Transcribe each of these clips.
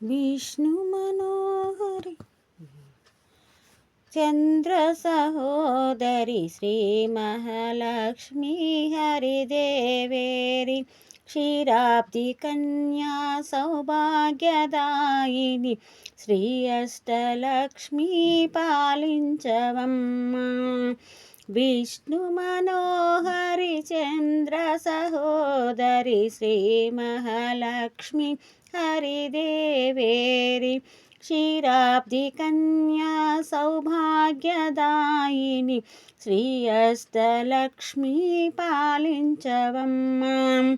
విష్ణు మనోహరి చంద్ర సహోదరి శ్రీ మహాలక్ష్మి హరిదేవేరి క్షీరాబ్ది కన్యా సౌభాగ్యదాయిని శ్రీ అష్టలక్ష్మి పాలించవమ్మా. విష్ణు మనోహరి చంద్ర సహోదరి శ్రీ మహాలక్ష్మి హరిదేవేరి క్షీరాబ్ది కన్యా సౌభాగ్యదాయిని శ్రీ అష్టలక్ష్మి పాలించవమ్మా.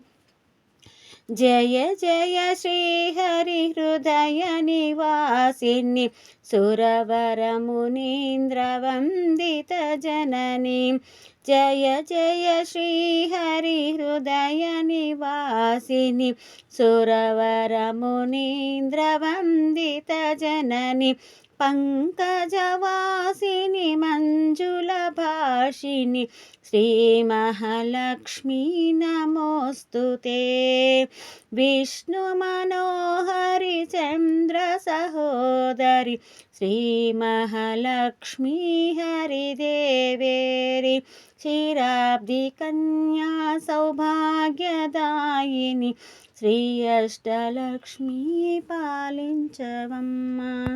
జయ జయ శ్రీహరి హృదయ నివాసిని సురవర మునీంద్ర వందిత జనని. జయ జయ శ్రీహరి హృదయ నివాసిని సురవర మునీంద్ర వందిత జనని. పంకజవాసిని మంజుల భాషిని శ్రీ మహాలక్ష్మి నమోస్తుతే. విష్ణు మనోహరి చంద్ర సహోదరి శ్రీ మహాలక్ష్మి హరిదేవేరి క్షీరాబ్ది కన్యా సౌభాగ్యదాయిని శ్రీ అష్టలక్ష్మి పాలించవమ్మా.